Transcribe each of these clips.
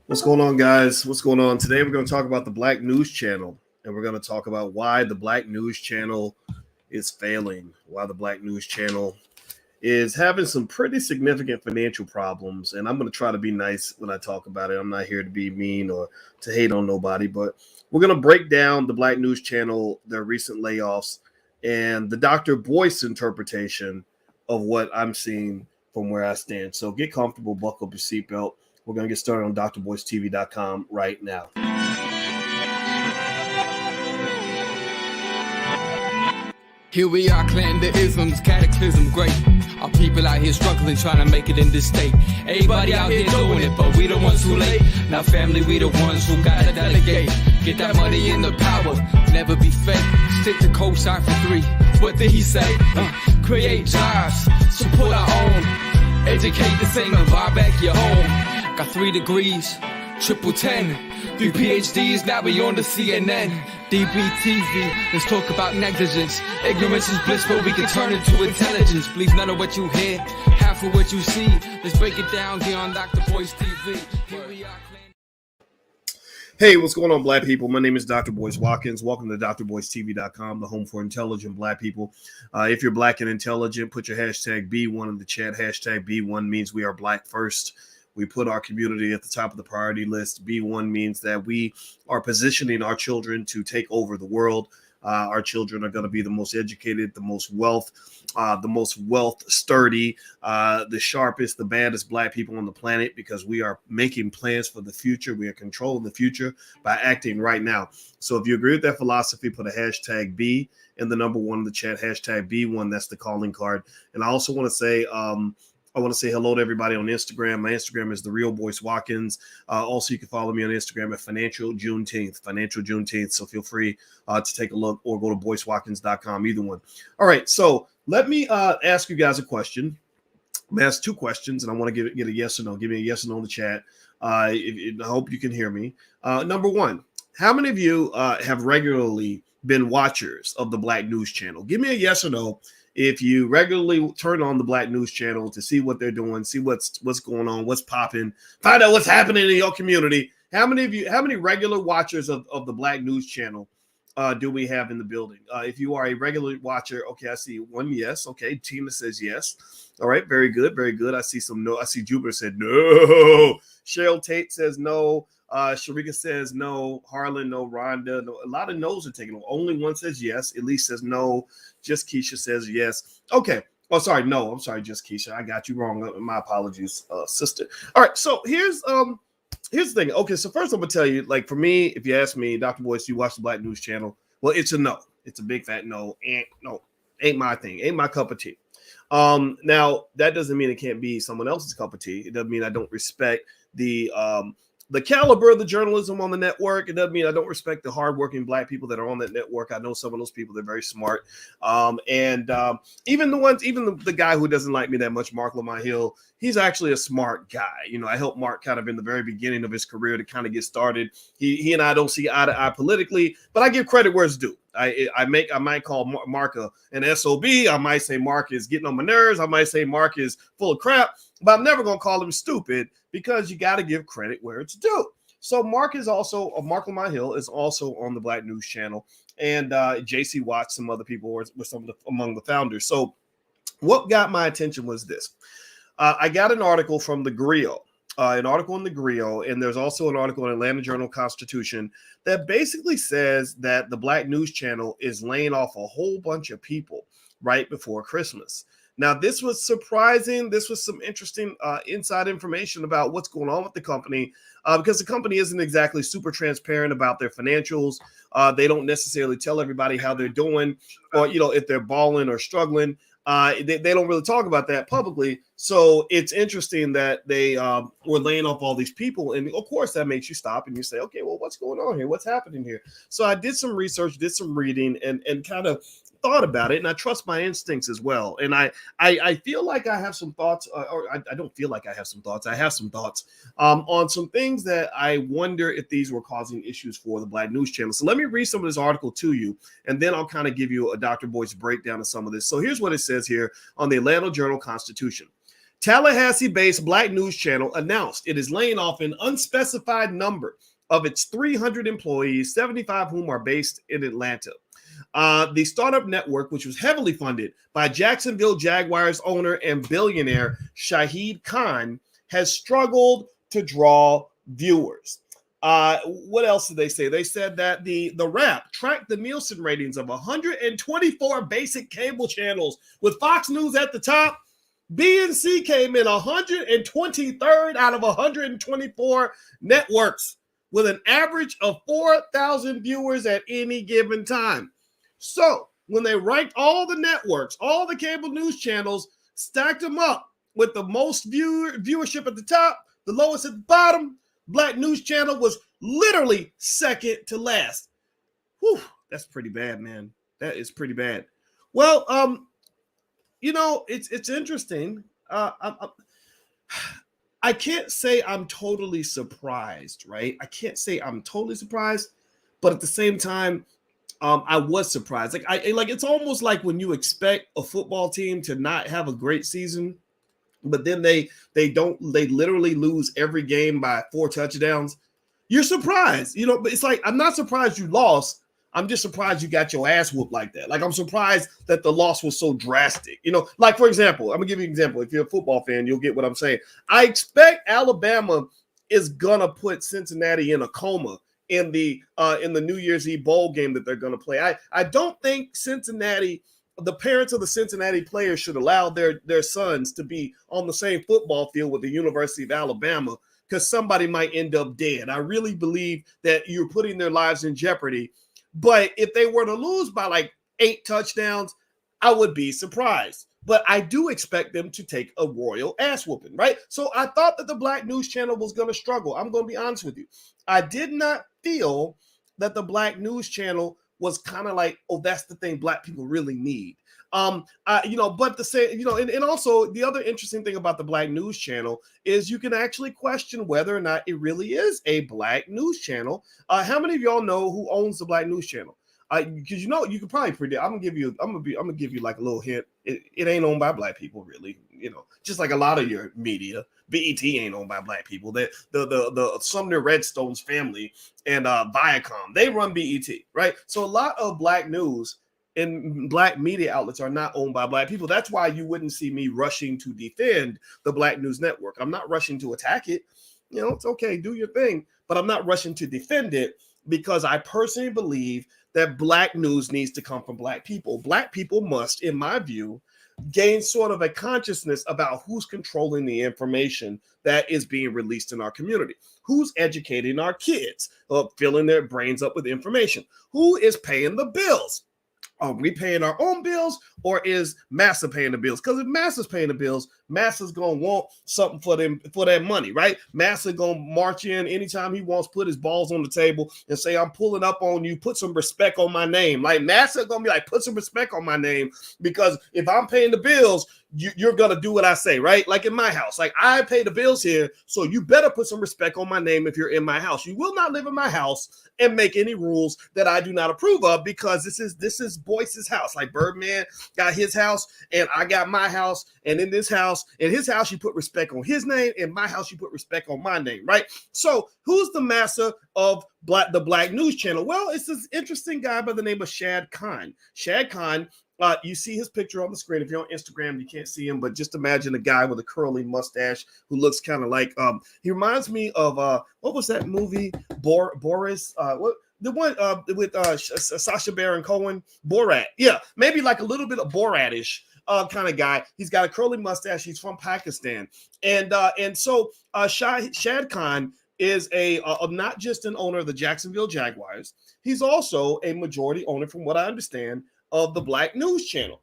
What's going on, guys? What's going on? Today we're going to talk about the Black News Channel, and we're going to talk about why the Black News Channel is failing, why the Black News Channel is having some pretty significant financial problems. And I'm going to try to be nice when I talk about it. I'm not here to be mean or to hate on nobody, but we're going to break down the Black News Channel, their recent layoffs, and the Dr. Boyce interpretation of what I'm seeing from where I stand. So get comfortable, buckle up your seatbelt. We're going to get started on drboycetv.com right now. Here we are, clan the isms, cataclysm great. Our people out here struggling, trying to make it in this state. Everybody out here doing it, but we the ones who late. Now family, we the ones who gotta delegate. Get that money in the power, never be fake. Stick to co-sign for 3. What did he say? Create jobs, support our own. Educate the same and buy back your home. Got 3 degrees, triple 10, 3 PhDs, now we on the CNN. DBTV, let's talk about negligence. Ignorance is bliss, but we can turn it to intelligence. Believe none of what you hear, half of what you see. Let's break it down here on Dr. Boyce TV. Here we are. Hey, what's going on, Black people? My name is Dr. Boyce Watkins. Welcome to drboycetv.com, the home for intelligent Black people. If you're Black and intelligent, put your hashtag B1 in the chat. Hashtag B1 means we are Black first. We put our community at the top of the priority list. B1 means that we are positioning our children to take over the world. Our children are going to be the most educated, the most wealth sturdy, the sharpest, the baddest Black people on the planet, because we are making plans for the future. We are controlling the future by acting right now. So if you agree with that philosophy, put a hashtag B in the number 1 in the chat, hashtag B1. That's the calling card. And I also want to say, hello to everybody on Instagram. My Instagram is TheRealBoyceWatkins. Also, you can follow me on Instagram at Financial Juneteenth. So feel free to take a look or go to BoyceWatkins.com, either one. All right, so let me ask you guys a question. I'm going to ask 2 questions, and I want to get a yes or no. Give me a yes or no in the chat. I hope you can hear me. Number 1, how many of you have regularly been watchers of the Black News Channel? Give me a yes or no. If you regularly turn on the Black News Channel to see what they're doing, see what's going on, what's popping, find out what's happening in your community. How many regular watchers of the Black News Channel do we have in the building? If you are a regular watcher, okay, I see 1 yes. Okay, Tina says yes. All right, very good, very good. I see some no. I see Jupiter said no. Cheryl Tate says no. Sharika says no. Harlan no. Rhonda no. A lot of no's are taken. Only 1 says yes. Elise says no. Just Keisha says yes. Okay. Oh, sorry. No, I'm sorry. Just Keisha. I got you wrong. My apologies, sister. All right. So here's the thing. Okay. So first I'm gonna tell you, like, for me, if you ask me, Dr. Boyce, you watch the Black News Channel? Well, it's a no. It's a big fat no. No, ain't my thing. Ain't my cup of tea. Now that doesn't mean it can't be someone else's cup of tea. It doesn't mean I don't respect the caliber of the journalism on the network. It doesn't mean I don't respect the hardworking Black people that are on that network. I know some of those people, they're very smart. Even the guy who doesn't like me that much, Marc Lamont Hill, he's actually a smart guy. You know, I helped Marc kind of in the very beginning of his career to kind of get started. He and I don't see eye to eye politically, but I give credit where it's due. I might call Marc an SOB. I might say Marc is getting on my nerves. I might say Marc is full of crap, but I'm never going to call him stupid, because you got to give credit where it's due. So Marc Lamont Hill is also on the Black News Channel, and JC Watts, some other people were among the founders. So what got my attention was this. I got an article from the Grio, and there's also an article in Atlanta Journal-Constitution that basically says that the Black News Channel is laying off a whole bunch of people right before Christmas. Now, this was surprising. This was some interesting inside information about what's going on with the company, because the company isn't exactly super transparent about their financials. They don't necessarily tell everybody how they're doing, or, if they're balling or struggling. They don't really talk about that publicly. So it's interesting that they were laying off all these people. And of course, that makes you stop and you say, okay, well, what's going on here? What's happening here? So I did some research, did some reading, and kind of thought about it, and I trust my instincts as well. And I feel like I have some thoughts, I don't feel like I have some thoughts. I have some thoughts on some things that I wonder if these were causing issues for the Black News Channel. So let me read some of this article to you, and then I'll kind of give you a Dr. Boyce breakdown of some of this. So here's what it says here on the Atlanta Journal-Constitution. Tallahassee-based Black News Channel announced it is laying off an unspecified number of its 300 employees, 75 of whom are based in Atlanta. The startup network, which was heavily funded by Jacksonville Jaguars owner and billionaire Shahid Khan, has struggled to draw viewers. What else did they say? They said that TheWrap tracked the Nielsen ratings of 124 basic cable channels with Fox News at the top. BNC came in 123rd out of 124 networks with an average of 4,000 viewers at any given time. So when they ranked all the networks, all the cable news channels, stacked them up with the most viewership at the top, the lowest at the bottom, Black News Channel was literally second to last. Whew, that's pretty bad, man. That is pretty bad. Well, it's interesting. I can't say I'm totally surprised, right? I can't say I'm totally surprised, but at the same time, I was surprised. It's almost like when you expect a football team to not have a great season, but then they literally lose every game by 4 touchdowns. You're surprised, but it's like, I'm not surprised you lost. I'm just surprised you got your ass whooped like that. Like, I'm surprised that the loss was so drastic. Like, for example, I'm gonna give you an example. If you're a football fan, you'll get what I'm saying. I expect Alabama is gonna put Cincinnati in a coma in the New Year's Eve bowl game that they're gonna play. I don't think Cincinnati, the parents of the Cincinnati players, should allow their sons to be on the same football field with the University of Alabama, because somebody might end up dead. I really believe that you're putting their lives in jeopardy. But if they were to lose by like 8 touchdowns, I would be surprised. But I do expect them to take a royal ass whooping, right? So I thought that the Black News Channel was going to struggle. I'm going to be honest with you. I did not feel that the Black News Channel was kind of like, oh, that's the thing Black people really need. But to say, and also the other interesting thing about the Black News Channel is you can actually question whether or not it really is a Black News Channel. How many of y'all know who owns the Black News Channel? Because you can probably predict. I'm gonna give you like a little hint. It ain't owned by Black people, really. Just like a lot of your media. BET ain't owned by Black people. The Sumner Redstone's family and Viacom, they run BET, right? So a lot of Black news and Black media outlets are not owned by Black people. That's why you wouldn't see me rushing to defend the Black News Network. I'm not rushing to attack it. It's okay, do your thing, but I'm not rushing to defend it, because I personally believe that Black news needs to come from Black people. Black people must, in my view, gain sort of a consciousness about who's controlling the information that is being released in our community, who's educating our kids, filling their brains up with information, who is paying the bills. Are we paying our own bills, or is Massa paying the bills? Because if Massa's paying the bills, Massa's gonna want something for that money, right? Massa gonna march in anytime he wants, put his balls on the table and say, "I'm pulling up on you. Put some respect on my name." Like, Massa gonna be like, "Put some respect on my name," because if I'm paying the bills, you're gonna do what I say, right? Like in my house, like, I pay the bills here, so you better put some respect on my name if you're in my house. You will not live in my house and make any rules that I do not approve of, because this is Boyce's house. Like, Birdman got his house and I got my house, and in his house you put respect on his name, in my house you put respect on my name, right? So who's the master of the Black News Channel? Well, it's this interesting guy by the name of Shad Khan. Shad Khan, you see his picture on the screen. If you're on Instagram, you can't see him, but just imagine a guy with a curly mustache who looks kind of like, he reminds me of, what was that movie? Boris, the one with Sacha Baron Cohen, Borat. Yeah, maybe like a little bit of Borat-ish kind of guy. He's got a curly mustache. He's from Pakistan. And so Shad Khan is not just an owner of the Jacksonville Jaguars. He's also a majority owner, from what I understand, of the Black News Channel.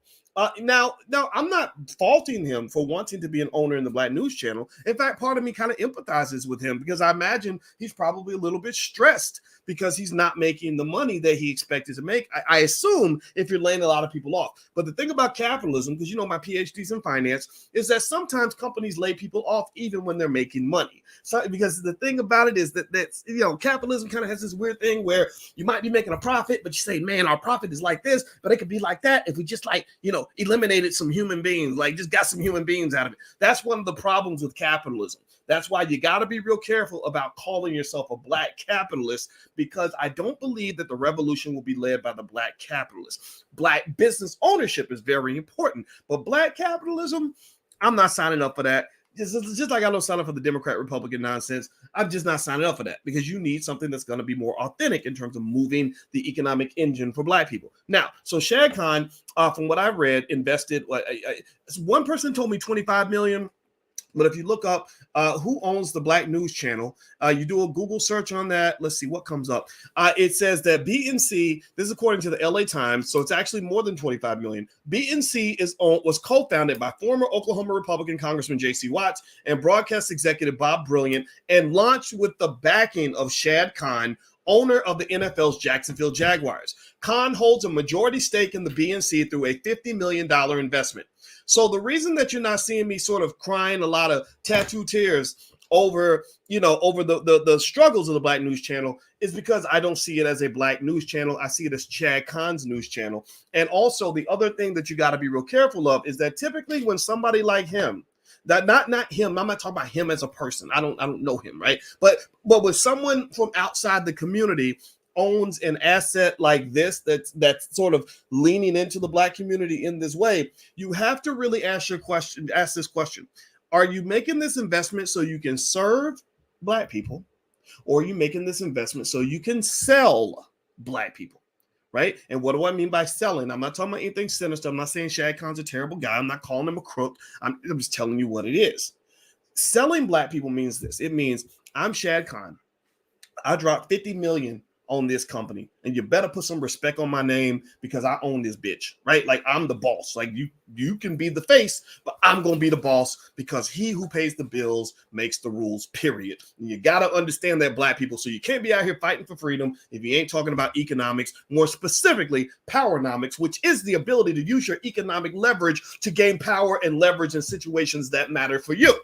Now, I'm not faulting him for wanting to be an owner in the Black News Channel. In fact, part of me kind of empathizes with him, because I imagine he's probably a little bit stressed because he's not making the money that he expected to make. I assume, if you're laying a lot of people off. But the thing about capitalism, because my PhD's in finance, is that sometimes companies lay people off even when they're making money. So, because the thing about it is that capitalism kind of has this weird thing where you might be making a profit, but you say, man, our profit is like this, but it could be like that if we just eliminated some human beings, like just got some human beings out of it. That's one of the problems with capitalism. That's why you got to be real careful about calling yourself a black capitalist, because I don't believe that the revolution will be led by the black capitalists. Black business ownership is very important, but black capitalism, I'm not signing up for that. Just like I don't sign up for the Democrat Republican nonsense, I'm just not signing up for that, because you need something that's going to be more authentic in terms of moving the economic engine for black people. Now, so Shad Khan, from what I read, invested. One person told me 25 million. But if you look up who owns the Black News Channel, you do a Google search on that. Let's see what comes up. It says that BNC, this is according to the LA Times, so it's actually more than 25 million. BNC was co-founded by former Oklahoma Republican Congressman J.C. Watts and broadcast executive Bob Brilliant, and launched with the backing of Shad Khan, owner of the NFL's Jacksonville Jaguars. Khan holds a majority stake in the BNC through a $50 million investment. So the reason that you're not seeing me sort of crying a lot of tattoo tears over the struggles of the Black News Channel is because I don't see it as a Black news channel. I see it as Shad Khan's news channel. And also the other thing that you got to be real careful of is that typically when somebody like him, that not him, I'm not talking about him as a person. I don't know him, right? But when someone from outside the community owns an asset like this, that's sort of leaning into the Black community in this way, you have to really ask this question. Are you making this investment so you can serve Black people, or are you making this investment so you can sell Black people? Right? And what do I mean by selling? I'm not talking about anything sinister. I'm not saying Shad Khan's a terrible guy. I'm not calling him a crook. I'm just telling you what it is. Selling Black people means this. It means I'm Shad Khan. I dropped 50 million on this company, and you better put some respect on my name because I own this bitch, right? Like I'm the boss. Like you can be the face, but I'm gonna be the boss because he who pays the bills makes the rules, period. And you gotta understand that, Black people. So you can't be out here fighting for freedom if you ain't talking about economics, more specifically powernomics, which is the ability to use your economic leverage to gain power and leverage in situations that matter for you.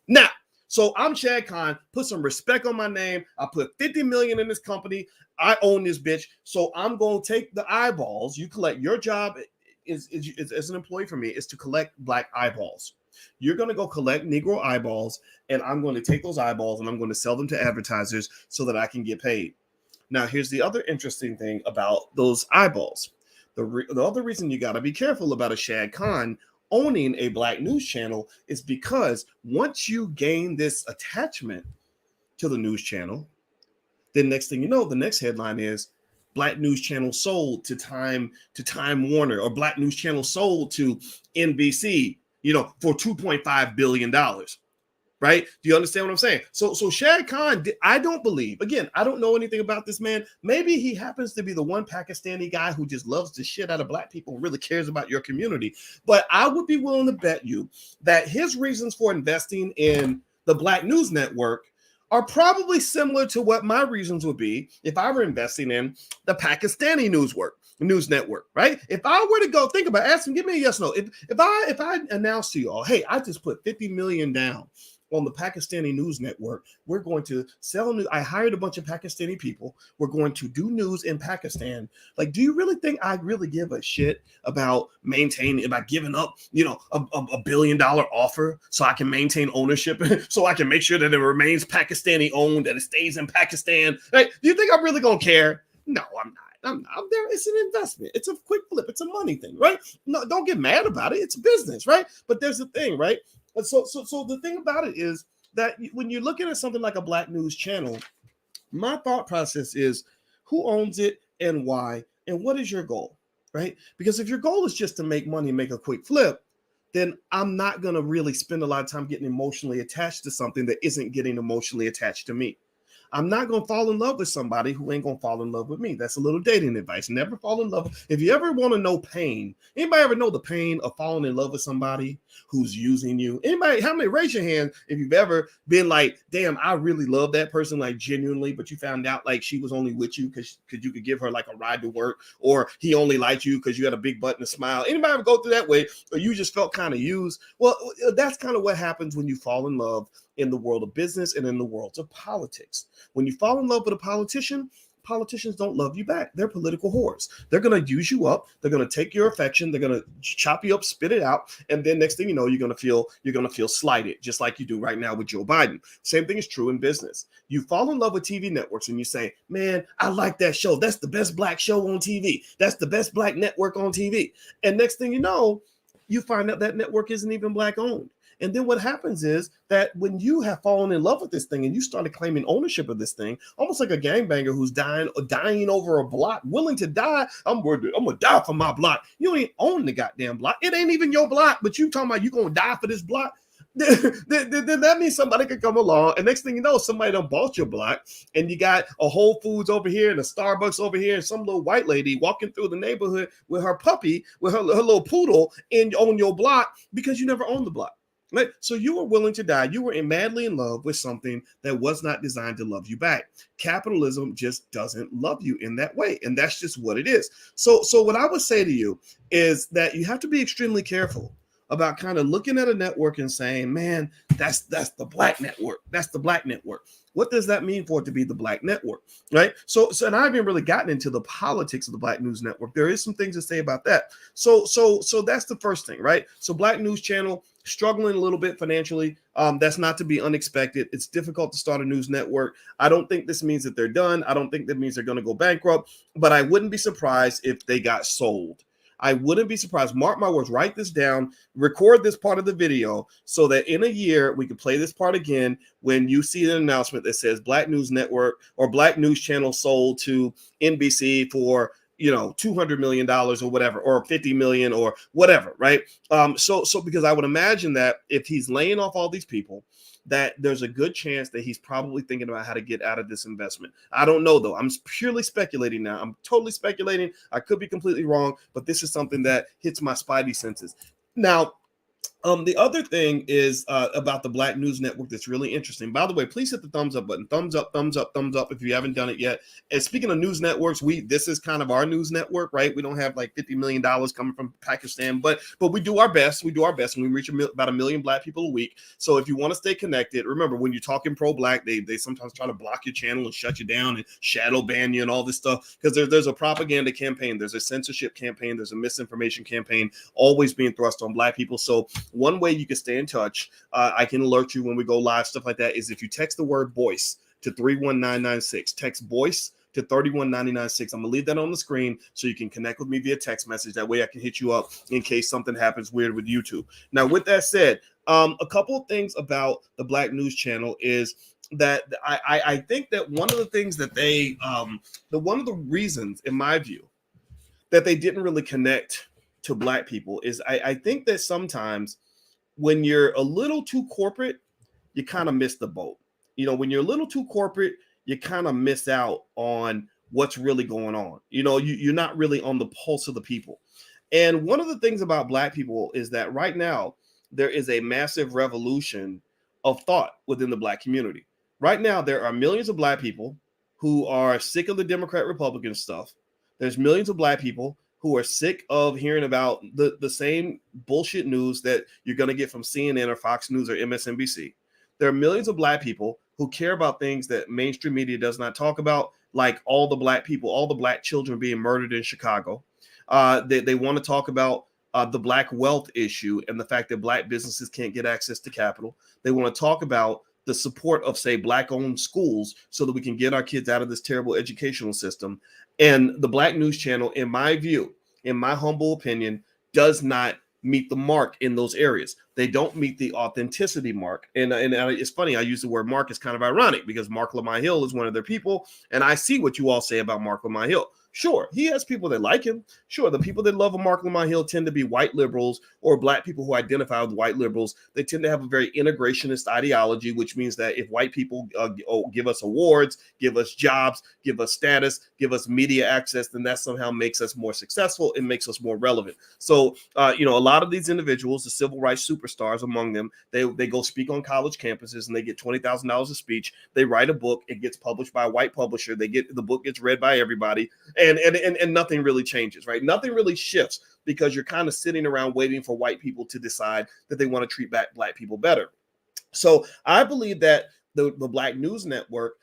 Now, so I'm Shad Khan, put some respect on my name. I put 50 million in this company. I own this bitch. So I'm going to take the eyeballs. You collect, your job is as an employee for me is to collect Black eyeballs. You're going to go collect Negro eyeballs, and I'm going to take those eyeballs and I'm going to sell them to advertisers so that I can get paid. Now, here's the other interesting thing about those eyeballs. The other reason you got to be careful about a Shad Khan owning a Black news channel is because once you gain this attachment to the news channel, then next thing you know, the next headline is Black news channel sold to Time Warner, or Black news channel sold to NBC, for $2.5 billion. Right? Do you understand what I'm saying? So Shad Khan, I don't believe, again, I don't know anything about this man. Maybe he happens to be the one Pakistani guy who just loves the shit out of Black people and really cares about your community. But I would be willing to bet you that his reasons for investing in the Black News Network are probably similar to what my reasons would be if I were investing in the Pakistani news network, right? If I were to go think about it, ask him, give me a yes, no. If I announce to you all, hey, I just put 50 million down on the Pakistani news network, we're going to sell news. I hired a bunch of Pakistani people. We're going to do news in Pakistan. Like, do you really think I really give a shit about giving up, a $1 billion offer so I can maintain ownership, so I can make sure that it remains Pakistani owned, that it stays in Pakistan? Like, do you think I'm really going to care? No, I'm not. I'm there. It's an investment. It's a quick flip. It's a money thing, right? No, don't get mad about it. It's business, right? But there's a thing, right? So the thing about it is that when you're looking at something like a Black news channel, my thought process is who owns it and why, and what is your goal, right? Because if your goal is just to make money and make a quick flip, then I'm not going to really spend a lot of time getting emotionally attached to something that isn't getting emotionally attached to me. I'm not going to fall in love with somebody who ain't going to fall in love with me. That's a little dating advice. Never fall in love. If you ever want to know pain, anybody ever know the pain of falling in love with somebody who's using you? Anybody, raise your hand if you've ever been like, damn, I really love that person, like genuinely, but you found out like she was only with you because you could give her like a ride to work, or he only liked you because you had a big butt and a smile. Anybody ever go through that way, or you just felt kind of used? Well, that's kind of what happens when you fall in love in the world of business and in the world of politics. When you fall in love with a politician, politicians don't love you back. They're political whores. They're going to use you up. They're going to take your affection. They're going to chop you up, spit it out. And then next thing you know, you're going to feel slighted, just like you do right now with Joe Biden. Same thing is true in business. You fall in love with TV networks and you say, man, I like that show. That's the best black show on TV. That's the best black network on TV. And next thing you know, you find out that network isn't even black owned. And then what happens is that when you have fallen in love with this thing and you started claiming ownership of this thing, almost like a gangbanger who's dying over a block, willing to die. I'm gonna die for my block. You ain't own the goddamn block. It ain't even your block, but you talking about you gonna die for this block. Then that means somebody could come along, and next thing you know, somebody done bought your block, and you got a Whole Foods over here and a Starbucks over here, and some little white lady walking through the neighborhood with her puppy, with her little poodle on your block because you never owned the block. Right? So you were willing to die. You were madly in love with something that was not designed to love you back. Capitalism just doesn't love you in that way, and that's just what it is. So what I would say to you is that you have to be extremely careful about kind of looking at a network and saying, man, that's the black network. That's the black network. What does that mean for it to be the black network, right? So and I haven't really gotten into the politics of the Black News Network. There is some things to say about that. So that's the first thing, right? So Black News Channel struggling a little bit financially. That's not to be unexpected. It's difficult to start a news network. I don't think this means that they're done. I don't think that means they're going to go bankrupt, but I wouldn't be surprised if they got sold. I wouldn't be surprised. Mark my words, write this down, record this part of the video so that in a year we can play this part again when you see an announcement that says Black News Network or Black News Channel sold to NBC for $200 million or whatever, or 50 million or whatever, right? So because I would imagine that if he's laying off all these people, that there's a good chance that he's probably thinking about how to get out of this investment. I don't know, though. I'm purely speculating now. I'm totally speculating. I could be completely wrong, but this is something that hits my spidey senses. Now, the other thing is about the Black News Network that's really interesting. By the way, please hit the thumbs up button. Thumbs up, thumbs up, thumbs up if you haven't done it yet. And speaking of news networks, this is kind of our news network, right? We don't have like $50 million coming from Pakistan, but we do our best. We do our best, and we reach about 1 million Black people a week. So if you want to stay connected, remember when you're talking pro-Black, they sometimes try to block your channel and shut you down and shadow ban you and all this stuff because there's a propaganda campaign, there's a censorship campaign, there's a misinformation campaign always being thrust on Black people. So one way you can stay in touch, I can alert you when we go live, stuff like that, is if you text the word Boyce to 31996. Text Boyce to 31996. I'm gonna leave that on the screen so you can connect with me via text message. That way I can hit you up in case something happens weird with YouTube. Now, with that said, a couple of things about the Black News Channel is that I think that one of the things that they, one of the reasons, in my view, that they didn't really connect to Black people is I think that sometimes when you're a little too corporate, you kind of miss the boat. When you're a little too corporate, you kind of miss out on what's really going on. You're not really on the pulse of the people. And one of the things about Black people is that right now there is a massive revolution of thought within the Black community. Right now, there are millions of Black people who are sick of the Democrat Republican stuff. There's millions of Black people who are sick of hearing about the same bullshit news that you're going to get from CNN or Fox News or MSNBC. There are millions of Black people who care about things that mainstream media does not talk about, like all the Black people, all the Black children being murdered in Chicago. They want to talk about the Black wealth issue and the fact that Black businesses can't get access to capital. They want to talk about the support of, say, Black-owned schools so that we can get our kids out of this terrible educational system. And the Black News Channel, in my view, in my humble opinion, does not meet the mark in those areas. They don't meet the authenticity mark. And it's funny, I use the word Marc is kind of ironic because Marc Lamont Hill is one of their people. And I see what you all say about Marc Lamont Hill. Sure, he has people that like him. Sure, the people that love Marc Lamont Hill tend to be white liberals or Black people who identify with white liberals. They tend to have a very integrationist ideology, which means that if white people give us awards, give us jobs, give us status, give us media access, then that somehow makes us more successful and makes us more relevant. So, a lot of these individuals, the civil rights superstars among them, they go speak on college campuses and they get $20,000 a speech. They write a book. It gets published by a white publisher. The book gets read by everybody. And nothing really changes, right? Nothing really shifts because you're kind of sitting around waiting for white people to decide that they want to treat Black people better. So I believe that the Black News Network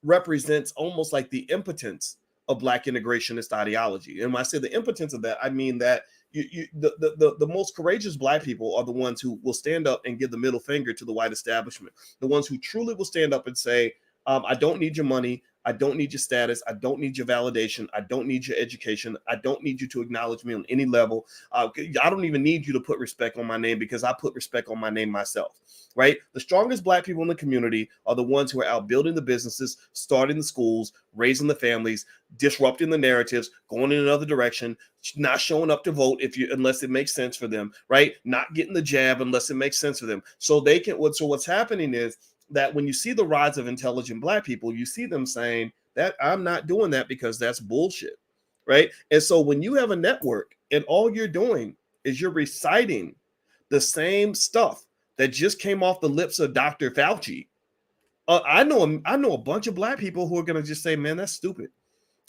represents almost like the impotence of Black integrationist ideology. And when I say the impotence of that, I mean that the most courageous Black people are the ones who will stand up and give the middle finger to the white establishment. The ones who truly will stand up and say, I don't need your money. I don't need your status. I don't need your validation. I don't need your education. I don't need you to acknowledge me on any level. I don't even need you to put respect on my name, because I put respect on my name myself, right? The strongest Black people in the community are the ones who are out building the businesses, starting the schools, raising the families, disrupting the narratives, going in another direction, not showing up to vote unless it makes sense for them, right? Not getting the jab unless it makes sense for them. So what's happening is that when you see the rise of intelligent Black people, you see them saying that I'm not doing that because that's bullshit, right? And so when you have a network and all you're doing is you're reciting the same stuff that just came off the lips of Dr. Fauci, I know a bunch of Black people who are going to just say, man, that's stupid.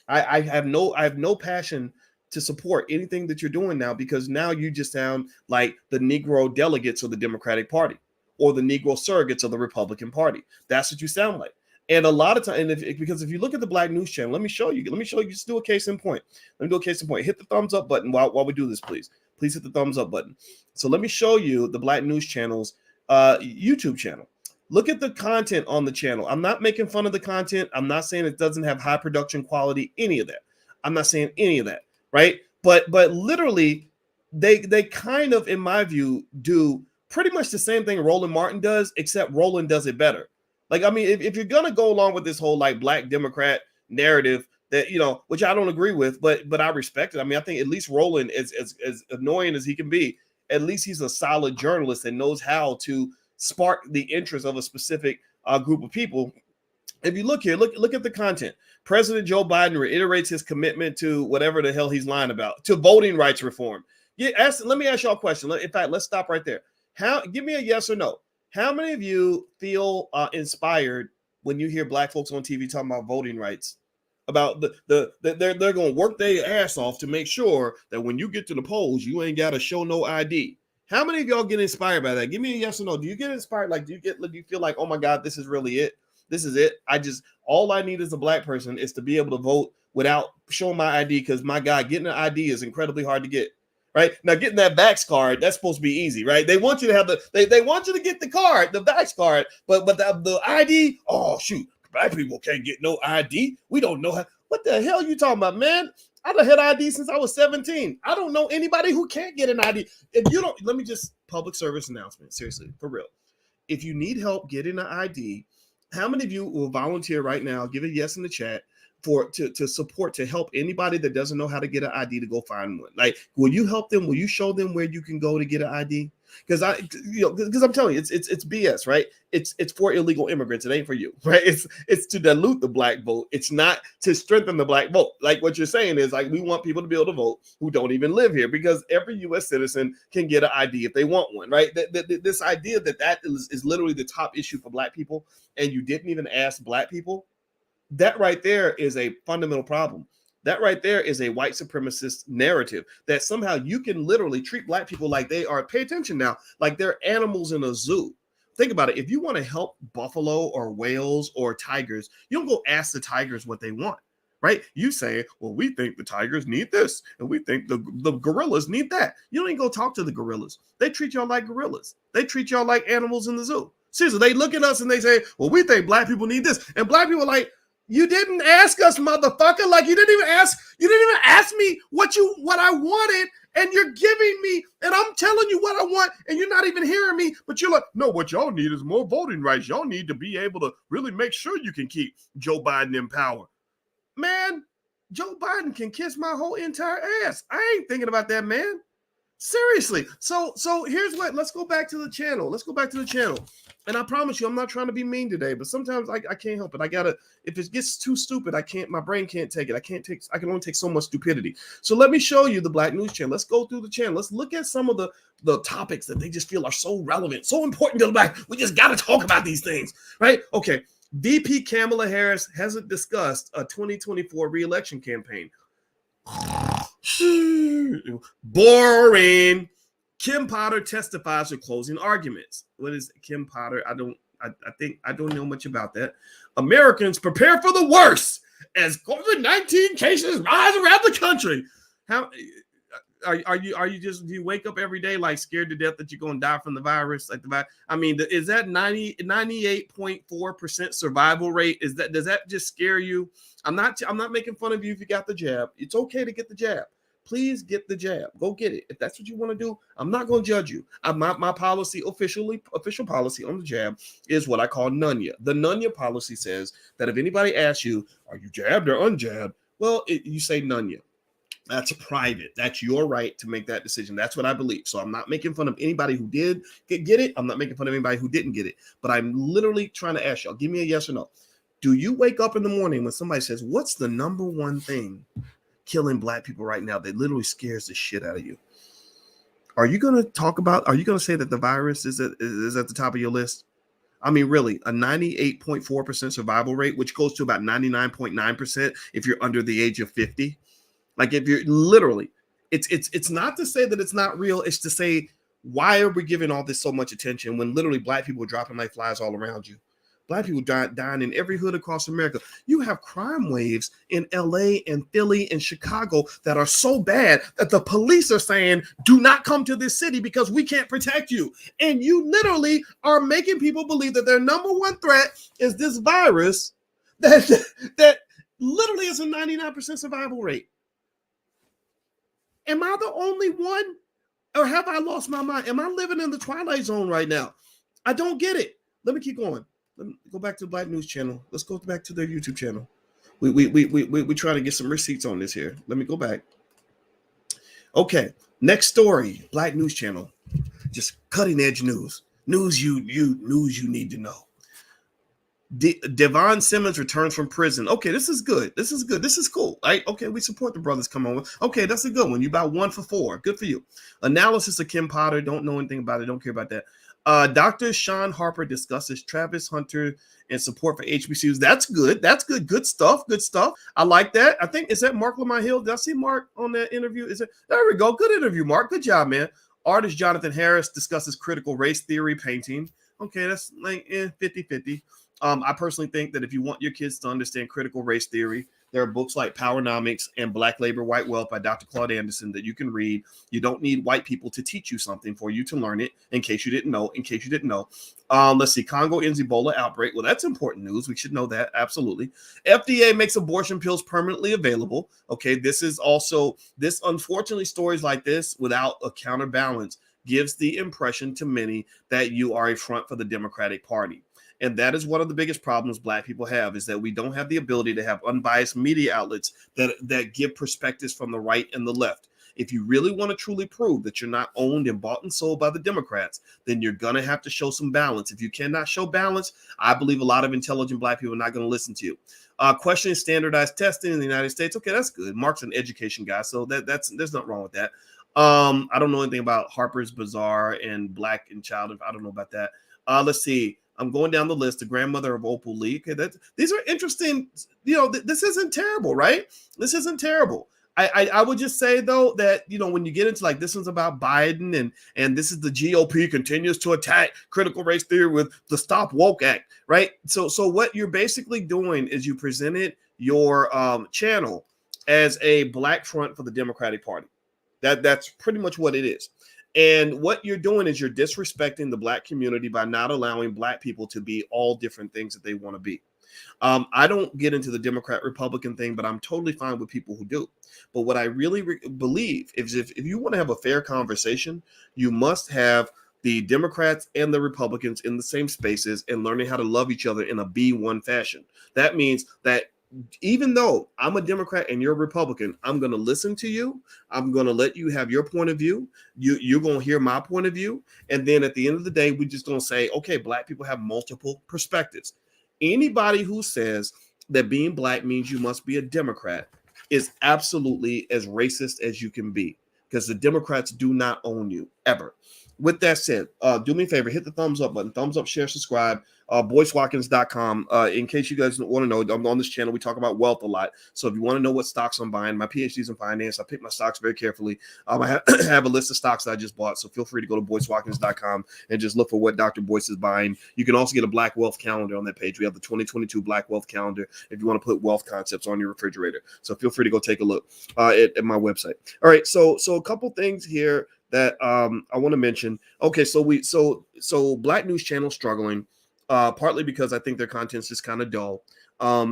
I have no passion to support anything that you're doing now, because now you just sound like the Negro delegates of the Democratic Party or the Negro surrogates of the Republican Party. That's what you sound like. And a lot of time, because if you look at the Black News Channel, let me show you. Just do a case in point. Let me do a case in point. Hit the thumbs up button while we do this, please. Please hit the thumbs up button. So let me show you the Black News Channel's YouTube channel. Look at the content on the channel. I'm not making fun of the content. I'm not saying it doesn't have high production quality, any of that. I'm not saying any of that, right? But literally, they kind of, in my view, do pretty much the same thing Roland Martin does, except Roland does it better. Like, I mean, if you're gonna go along with this whole like Black Democrat narrative that, which I don't agree with, but I respect it. I mean, I think at least Roland is as annoying as he can be. At least he's a solid journalist and knows how to spark the interest of a specific group of people. If you look here, look at the content. President Joe Biden reiterates his commitment to whatever the hell he's lying about, to voting rights reform. Let me ask y'all a question. In fact, let's stop right there. Give me a yes or no. How many of you feel inspired when you hear Black folks on TV talking about voting rights? About they're going to work their ass off to make sure that when you get to the polls, you ain't got to show no ID. How many of y'all get inspired by that? Give me a yes or no. Do you get inspired? Like, do you feel like, oh my God, this is really it? This is it. All I need as a Black person is to be able to vote without showing my ID, because my God, getting an ID is incredibly hard to get. Right now, getting that Vax card, that's supposed to be easy, right? They want you to have they want you to get the card, the Vax card, but the ID, oh shoot, Black people can't get no ID. We don't know how. What the hell are you talking about, man? I've had ID since I was 17. I don't know anybody who can't get an ID. If you don't, let me just public service announcement, seriously, for real. If you need help getting an ID, how many of you will volunteer right now? Give a yes in the chat to support, to help anybody that doesn't know how to get an ID to go find one. Like, will you help them? Will you show them where you can go to get an ID? Because I'm telling you, it's BS, right? It's for illegal immigrants. It ain't for you, right? It's to dilute the Black vote. It's not to strengthen the Black vote. Like what you're saying is like, we want people to be able to vote who don't even live here, because every U.S. citizen can get an ID if they want one, right? This idea that is literally the top issue for Black people, and you didn't even ask Black people. That right there is a fundamental problem. That right there is a white supremacist narrative that somehow you can literally treat Black people like they are, pay attention now, like they're animals in a zoo. Think about it. If you want to help buffalo or whales or tigers, you don't go ask the tigers what they want, right? You say, well, we think the tigers need this, and we think the gorillas need that. You don't even go talk to the gorillas. They treat y'all like gorillas. They treat y'all like animals in the zoo. Seriously, they look at us and they say, well, we think Black people need this. And Black people are like, you didn't ask us, motherfucker. Like, you didn't even ask me what I wanted, and you're giving me, and I'm telling you what I want, and you're not even hearing me. But you're like, no, what y'all need is more voting rights. Y'all need to be able to really make sure you can keep Joe Biden in power. Man, Joe Biden can kiss my whole entire ass. I ain't thinking about that, man. Seriously. So here's what, let's go back to the channel. And I promise you, I'm not trying to be mean today, but sometimes I can't help it. If it gets too stupid, my brain can't take it. I can only take so much stupidity. So let me show you the Black News Channel. Let's go through the channel. Let's look at some of the topics that they just feel are so relevant, so important to the Black. We just got to talk about these things, right? Okay. VP Kamala Harris hasn't discussed a 2024 re-election campaign. Boring. Kim Potter testifies for closing arguments. What is Kim Potter? I I think I don't know much about that. Americans prepare for the worst as COVID-19 cases rise around the country. How are you just, do you wake up every day like scared to death that you're going to die from the virus? Like I mean, is that 98.4% survival rate? Does that just scare you? I'm not making fun of you if you got the jab. It's okay to get the jab. Please get the jab. Go get it. If that's what you want to do, I'm not going to judge you. My policy, official policy on the jab is what I call Nunya. The Nunya policy says that if anybody asks you, are you jabbed or unjabbed? Well, you say Nunya. That's private. That's your right to make that decision. That's what I believe. So I'm not making fun of anybody who did get it. I'm not making fun of anybody who didn't get it. But I'm literally trying to ask y'all, give me a yes or no. Do you wake up in the morning when somebody says, what's the number one thing killing Black people right now that literally scares the shit out of you? Are you going to say that the virus is at the top of your list? I mean, really, a 98.4% survival rate, which goes to about 99.9% if you're under the age of 50. Like if you're literally, it's not to say that it's not real. It's to say, why are we giving all this so much attention when literally Black people are dropping like flies all around you? Black people dying in every hood across America. You have crime waves in LA and Philly and Chicago that are so bad that the police are saying, do not come to this city because we can't protect you. And you literally are making people believe that their number one threat is this virus that literally is a 99% survival rate. Am I the only one? Or have I lost my mind? Am I living in the Twilight Zone right now? I don't get it. Let me keep going. Let me go back to the Black News Channel. Let's go back to their YouTube channel. We try to get some receipts on this here. Let me go back. Okay, next story. Black News Channel. Just cutting edge news. News you need to know. Devon Simmons returns from prison. Okay, this is good. This is cool. Right? Okay, we support the brothers. Come on. Okay, that's a good one. You about 1 for 4. Good for you. Analysis of Kim Potter. Don't know anything about it. Don't care about that. Dr. Sean Harper discusses Travis Hunter and support for HBCUs. That's good. That's good. Good stuff. Good stuff. I like that. I think, is that Marc Lamont Hill? Did I see Marc on that interview? There we go. Good interview, Marc. Good job, man. Artist Jonathan Harris discusses critical race theory painting. Okay, that's like 50-50. I personally think that if you want your kids to understand critical race theory, there are books like Powernomics and Black Labor, White Wealth by Dr. Claude Anderson that you can read. You don't need white people to teach you something for you to learn it, in case you didn't know. Let's see. Congo ends Ebola outbreak. Well, that's important news. We should know that. Absolutely. FDA makes abortion pills permanently available. Okay, this unfortunately, stories like this without a counterbalance gives the impression to many that you are a front for the Democratic Party. And that is one of the biggest problems Black people have, is that we don't have the ability to have unbiased media outlets that give perspectives from the right and the left. If you really want to truly prove that you're not owned and bought and sold by the Democrats, then you're going to have to show some balance. If you cannot show balance, I believe a lot of intelligent Black people are not going to listen to you. Questioning standardized testing in the United States. Okay, that's good. Marc's an education guy, so there's nothing wrong with that. I don't know anything about Harper's Bazaar and Black and Child. I don't know about that. Let's see. I'm going down the list. The grandmother of Opal Lee. Okay, these are interesting. This isn't terrible, right? This isn't terrible. I would just say, though, that, when you get into like this one's about Biden and this is the GOP continues to attack critical race theory with the Stop Woke Act, right? So what you're basically doing is you presented your channel as a Black front for the Democratic Party. That's pretty much what it is. And what you're doing is you're disrespecting the Black community by not allowing Black people to be all different things that they want to be. I don't get into the Democrat Republican thing, but I'm totally fine with people who do. But what I really believe is if you want to have a fair conversation, you must have the Democrats and the Republicans in the same spaces and learning how to love each other in a B1 fashion. That means that even though I'm a Democrat and you're a Republican, I'm going to listen to you. I'm going to let you have your point of view. You're going to hear my point of view. And then at the end of the day, we're just going to say, okay, Black people have multiple perspectives. Anybody who says that being Black means you must be a Democrat is absolutely as racist as you can be, because the Democrats do not own you ever. With that said, do me a favor, hit the thumbs up button, thumbs up, share, subscribe. BoyceWatkins.com. In case you guys want to know, I'm on this channel. We talk about wealth a lot. So if you want to know what stocks I'm buying, my PhD's in finance. I pick my stocks very carefully. I have a list of stocks that I just bought. So feel free to go to BoyceWatkins.com and just look for what Dr. Boyce is buying. You can also get a Black Wealth calendar on that page. We have the 2022 Black Wealth calendar if you want to put wealth concepts on your refrigerator. So feel free to go take a look at my website. All right. So a couple things here that I want to mention. Okay. So Black News Channel struggling. Partly because I think their content's just kind of dull.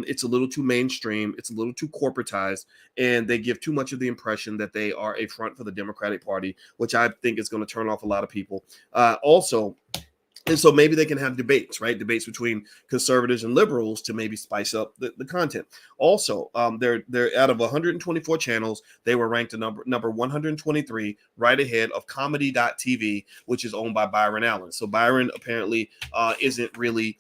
It's a little too mainstream. It's a little too corporatized, and they give too much of the impression that they are a front for the Democratic Party, which I think is going to turn off a lot of people. And so maybe they can have debates, right? Debates between conservatives and liberals to maybe spice up the content. Also, they're out of 124 channels, they were ranked number 123, right ahead of comedy.tv, which is owned by Byron Allen. So Byron apparently isn't really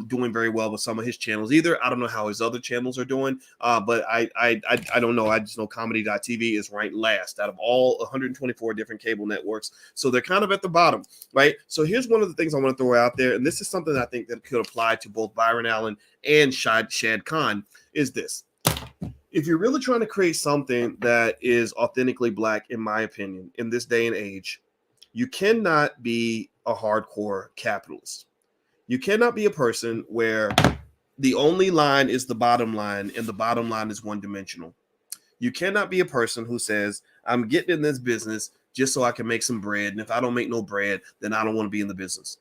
doing very well with some of his channels either. I don't know how his other channels are doing, but I don't know. I just know comedy.tv is ranked last out of all 124 different cable networks. So they're kind of at the bottom, right? So here's one of the things I want to throw out there, and this is something I think that could apply to both Byron Allen and Shad Khan, is this. If you're really trying to create something that is authentically Black, in my opinion, in this day and age, you cannot be a hardcore capitalist. You cannot be a person where the only line is the bottom line and the bottom line is one-dimensional. You cannot be a person who says, I'm getting in this business just so I can make some bread, and if I don't make no bread, then I don't want to be in the business.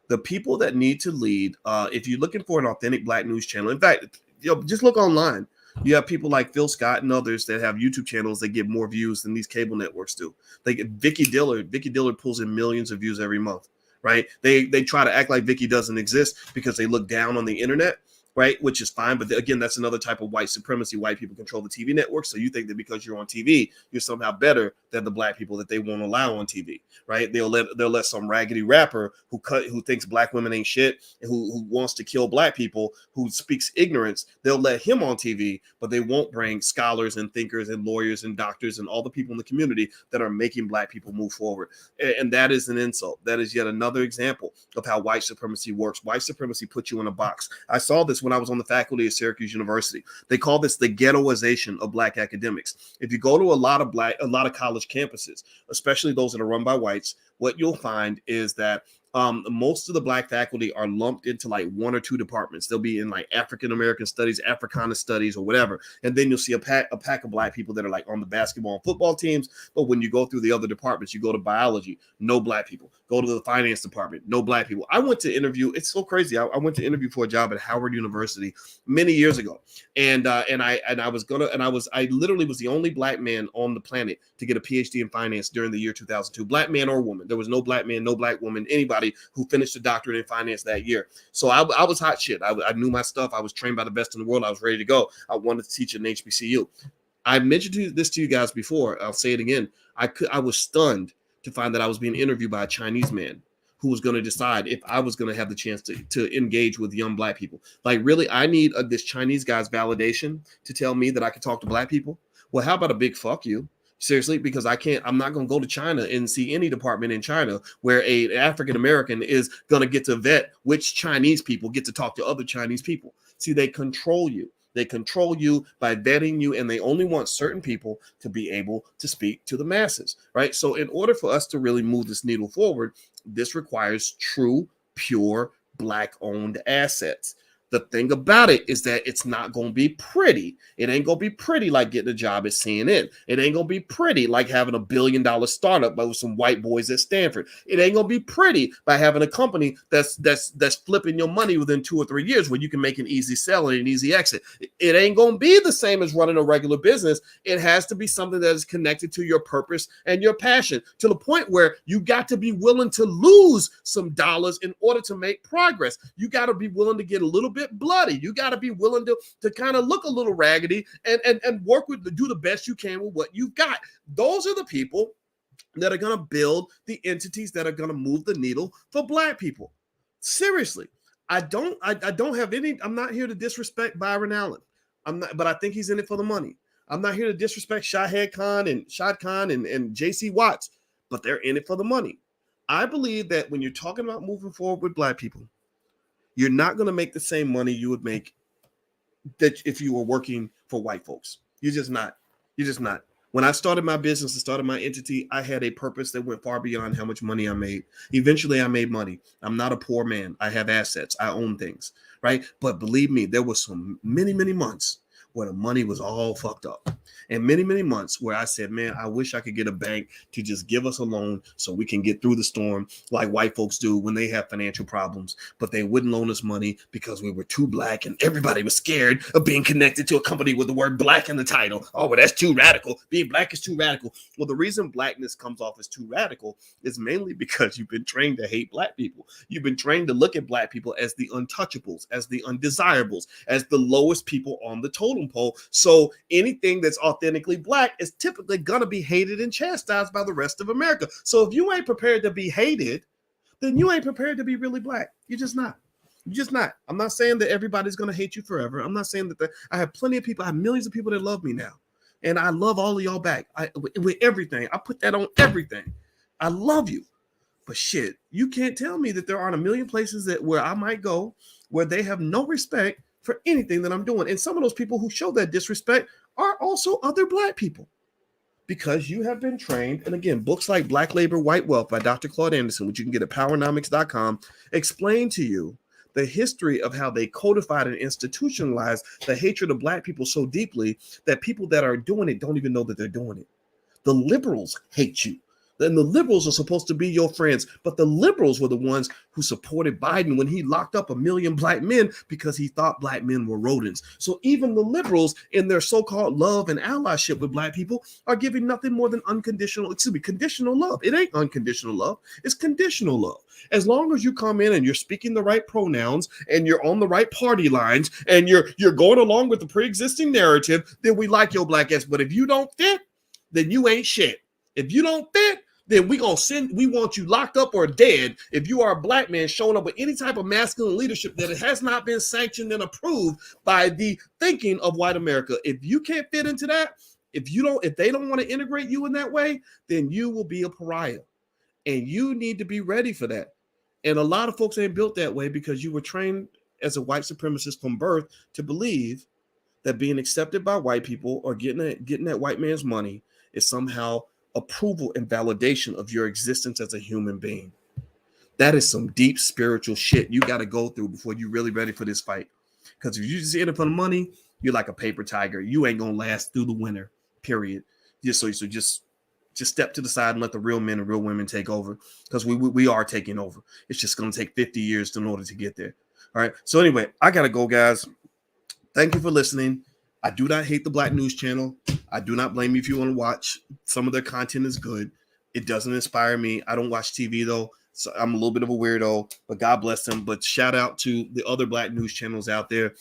The people that need to lead, if you're looking for an authentic Black news channel, in fact, just look online. You have people like Phil Scott and others that have YouTube channels that get more views than these cable networks do. They get Vicky Dillard pulls in millions of views every month. Right? They try to act like Vicky doesn't exist because they look down on the internet, right? Which is fine. But again, that's another type of white supremacy. White people control the TV network. So you think that because you're on TV, you're somehow better than the Black people that they won't allow on TV, right? They'll let some raggedy rapper who thinks Black women ain't shit and who wants to kill Black people, who speaks ignorance, they'll let him on TV, but they won't bring scholars and thinkers and lawyers and doctors and all the people in the community that are making Black people move forward. And that is an insult. That is yet another example of how white supremacy works. White supremacy puts you in a box. I saw this when I was on the faculty at Syracuse University. They call this the ghettoization of Black academics. If you go to a lot of college campuses, especially those that are run by whites, what you'll find is that most of the Black faculty are lumped into like one or two departments. They'll be in like African American studies, Africana studies, or whatever. And then you'll see a pack of Black people that are like on the basketball and football teams. But when you go through the other departments, you go to biology, no Black people. Go to the finance department, no Black people. I went to interview. It's so crazy. I went to interview for a job at Howard University many years ago, and I literally was the only Black man on the planet to get a PhD in finance during the year 2002. Black man or woman. There was no Black man, no Black woman, anybody who finished a doctorate in finance that year. So I was hot shit. I knew my stuff. I was trained by the best in the world. I was ready to go. I wanted to teach at an HBCU. I mentioned this to you guys before. I'll say it again. I was stunned to find that I was being interviewed by a Chinese man who was going to decide if I was going to have the chance to engage with young Black people. Like, really, I need this Chinese guy's validation to tell me that I can talk to Black people? Well, how about a big fuck you? Seriously, because I'm not going to go to China and see any department in China where an African American is going to get to vet which Chinese people get to talk to other Chinese people. See, they control you. They control you by vetting you, and they only want certain people to be able to speak to the masses, right? So in order for us to really move this needle forward, this requires true, pure, Black-owned assets. The thing about it is that it's not going to be pretty. It ain't going to be pretty like getting a job at CNN. It ain't going to be pretty like having $1 billion startup with some white boys at Stanford. It ain't going to be pretty by having a company that's flipping your money within 2 or 3 years where you can make an easy sell and an easy exit. It ain't going to be the same as running a regular business. It has to be something that is connected to your purpose and your passion, to the point where you got to be willing to lose some dollars in order to make progress. You got to be willing to get a little bit bloody. You got to be willing to kind of look a little raggedy and work do the best you can with what you've got. Those are the people that are going to build the entities that are going to move the needle for Black people. Seriously, I don't have any. I'm not here to disrespect Byron Allen. I'm not, but I think he's in it for the money. I'm not here to disrespect Shad Khan and J.C. Watts, but they're in it for the money. I believe that when you're talking about moving forward with Black people, You're not going to make the same money you would make that if you were working for white folks. You're just not. You're just not. When I started my business and started my entity, I had a purpose that went far beyond how much money I made. Eventually, I made money. I'm not a poor man. I have assets. I own things, right? But believe me, there was some many months where the money was all fucked up. And many months where I said, man, I wish I could get a bank to just give us a loan so we can get through the storm like white folks do when they have financial problems. But they wouldn't loan us money because we were too black and everybody was scared of being connected to a company with the word black in the title. Oh, well, that's too radical. Being black is too radical. Well, the reason blackness comes off as too radical is mainly because you've been trained to hate black people. You've been trained to look at black people as the untouchables, as the undesirables, as the lowest people on the totem pole. So anything that's authentically black is typically going to be hated and chastised by the rest of America. So if you ain't prepared to be hated, then you ain't prepared to be really black. You're just not. You're just not. I'm not saying that everybody's going to hate you forever. I'm not saying that I have plenty of people. I have millions of people that love me now. And I love all of y'all back with everything. I put that on everything. I love you. But shit, you can't tell me that there aren't a million places where I might go where they have no respect for anything that I'm doing. And some of those people who show that disrespect are also other black people, because you have been trained. And again, books like Black Labor, White Wealth by Dr. Claude Anderson, which you can get at powernomics.com, explain to you the history of how they codified and institutionalized the hatred of black people so deeply that people that are doing it don't even know that they're doing it. The liberals hate you. Then the liberals are supposed to be your friends, but the liberals were the ones who supported Biden when he locked up 1 million black men because he thought black men were rodents. So even the liberals in their so-called love and allyship with black people are giving nothing more than conditional love. It ain't unconditional love. It's conditional love. As long as you come in and you're speaking the right pronouns and you're on the right party lines and you're going along with the pre-existing narrative, then we like your black ass. But if you don't fit, then you ain't shit. If you don't fit, then we want you locked up or dead if you are a black man showing up with any type of masculine leadership that it has not been sanctioned and approved by the thinking of white America. If you can't fit into that, if they don't want to integrate you in that way, then you will be a pariah. And you need to be ready for that. And a lot of folks ain't built that way because you were trained as a white supremacist from birth to believe that being accepted by white people or getting that white man's money is somehow approval and validation of your existence as a human being. That is some deep spiritual shit you got to go through before you're really ready for this fight. Because if you just in it for the money, you're like a paper tiger. You ain't gonna last through the winter, period. So just step to the side and let the real men and real women take over, because we are taking over. It's just gonna take 50 years in order to get there. All right. So anyway, I gotta go, guys. Thank you for listening. I do not hate the Black News Channel. I do not blame you if you want to watch. Some of their content is good. It doesn't inspire me. I don't watch TV, though, so I'm a little bit of a weirdo, but God bless them. But shout out to the other Black news channels out there.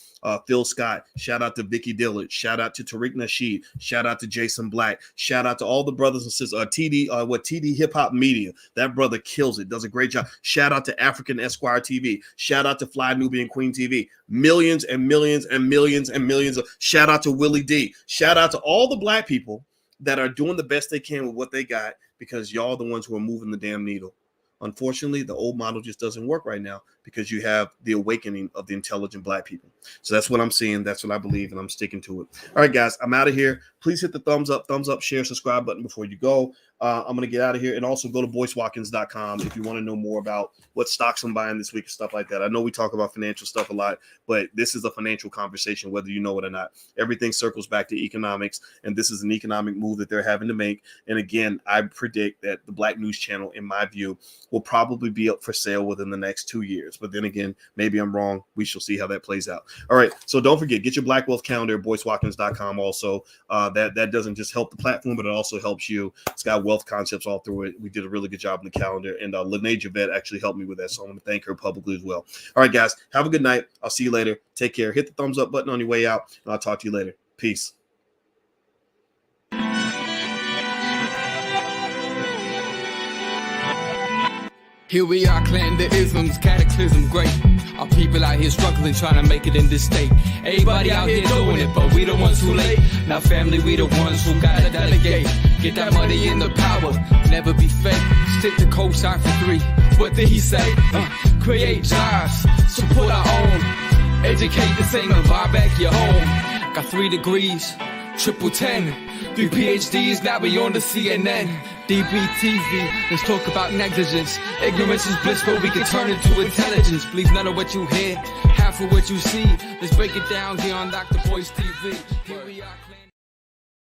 Phil Scott. Shout out to Vicky Dillard. Shout out to Tariq Nasheed. Shout out to Jason Black. Shout out to all the brothers and sisters. TD Hip Hop Media. That brother kills it. Does a great job. Shout out to African Esquire TV. Shout out to Fly Nubian Queen TV. Millions and millions and millions and millions of. Shout out to Willie D. Shout out to all the Black people that are doing the best they can with what they got, because y'all are the ones who are moving the damn needle. Unfortunately, the old model just doesn't work right now because you have the awakening of the intelligent Black people. So that's what I'm seeing. That's what I believe, and I'm sticking to it. All right, guys, I'm out of here. Please hit the thumbs up, share, subscribe button before you go. I'm going to get out of here, and also go to boycewatkins.com if you want to know more about what stocks I'm buying this week and stuff like that. I know we talk about financial stuff a lot, but this is a financial conversation, whether you know it or not. Everything circles back to economics, and this is an economic move that they're having to make. And again, I predict that the Black News Channel, in my view, will probably be up for sale within the next 2 years. But then again, maybe I'm wrong. We shall see how that plays out. All right, so don't forget, get your Black Wealth calendar at boycewatkins.com also. That doesn't just help the platform, but it also helps you. It's got wealth concepts all through it. We did a really good job in the calendar, and Lene Javette actually helped me with that, so I want to thank her publicly as well. All right, guys, have a good night. I'll see you later. Take care. Hit the thumbs up button on your way out, and I'll talk to you later. Peace. Here we are, clan the isms, cataclysm great. Our people out here struggling, trying to make it in this state. Everybody out here doing it, but we the ones who late. Now family, we the ones who gotta delegate. Get that money in the power, never be fake. Stick to co-sign for 3. What did he say? create jobs, support our own, educate the same and buy back your home. Got 3 degrees, triple 10, 3 PhDs, now we on the CNN. DBTV, let's talk about negligence. Ignorance is bliss, but we can turn it to intelligence. Believe none of what you hear, half of what you see. Let's break it down here on Dr. Boyce TV. Here we are.